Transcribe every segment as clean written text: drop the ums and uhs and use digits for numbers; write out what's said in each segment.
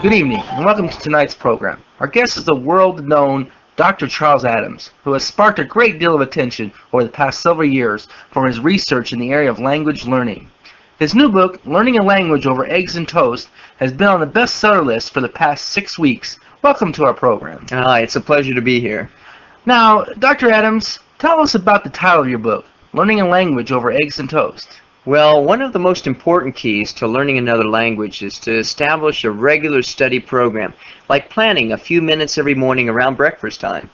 Good evening, and welcome to tonight's program. Our guest is the world-known Dr. Charles Adams, who has sparked a great deal of attention over the past several years for his research in the area of language learning. His new book, Learning a Language Over Eggs and Toast, has been on the bestseller list for the past 6 weeks. Welcome to our program. Hi, it's a pleasure to be here. Now, Dr. Adams, tell us about the title of your book, Learning a Language Over Eggs and Toast. Well, one of the most important keys to learning another language is to establish a regular study program, like planning a few minutes every morning around breakfast time.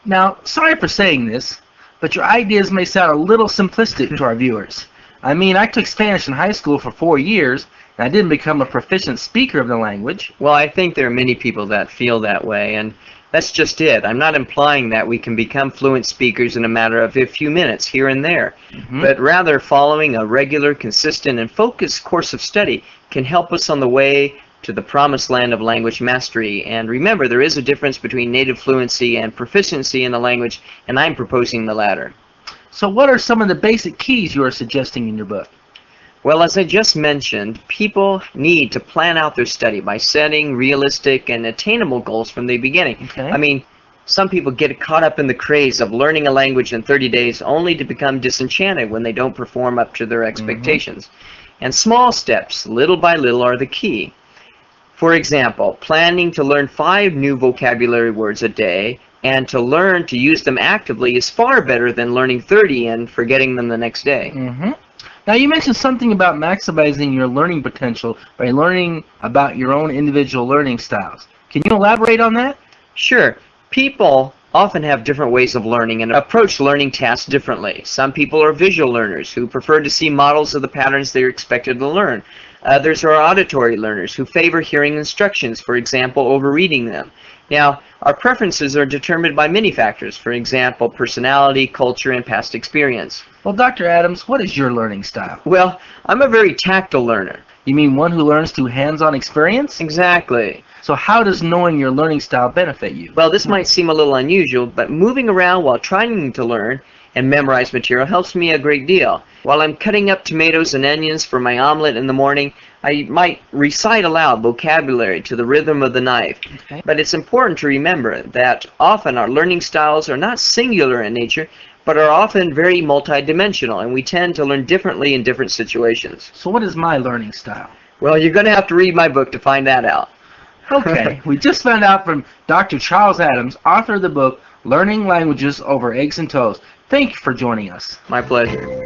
Now, sorry for saying this, but your ideas may sound a little simplistic to our viewers. I mean, I took Spanish in high school for 4 years, and I didn't become a proficient speaker of the language. Well, I think there are many people that feel that way, and that's just it. I'm not implying that we can become fluent speakers in a matter of a few minutes here and there, but rather following a regular, consistent, and focused course of study can help us on the way to the promised land of language mastery. And remember, there is a difference between native fluency and proficiency in the language, and I'm proposing the latter. So what are some of the basic keys you are suggesting in your book? Well, as I just mentioned, people need to plan out their study by setting realistic and attainable goals from the beginning. Okay. I mean, some people get caught up in the craze of learning a language in 30 days only to become disenchanted when they don't perform up to their expectations. And small steps, little by little, are the key. For example, planning to learn 5 new vocabulary words a day and to learn to use them actively is far better than learning 30 and forgetting them the next day. Now, you mentioned something about maximizing your learning potential by learning about your own individual learning styles. Can you elaborate on that? Sure. People often have different ways of learning and approach learning tasks differently. Some people are visual learners who prefer to see models of the patterns they're expected to learn. Others are auditory learners who favor hearing instructions, for example, over reading them. Now, our preferences are determined by many factors, for example, personality, culture, and past experience. Well, Dr. Adams, what is your learning style? Well, I'm a very tactile learner. You mean one who learns through hands-on experience? Exactly. So how does knowing your learning style benefit you? Well, this might seem a little unusual, but moving around while trying to learn and memorize material helps me a great deal. While I'm cutting up tomatoes and onions for my omelet in the morning, I might recite aloud vocabulary to the rhythm of the knife. Okay. But it's important to remember that often our learning styles are not singular in nature, but are often very multidimensional, and we tend to learn differently in different situations. So what is my learning style? Well, you're going to have to read my book to find that out. Okay, we just found out from Dr. Charles Adams, author of the book, Learning Languages Over Eggs and Toast. Thank you for joining us. My pleasure.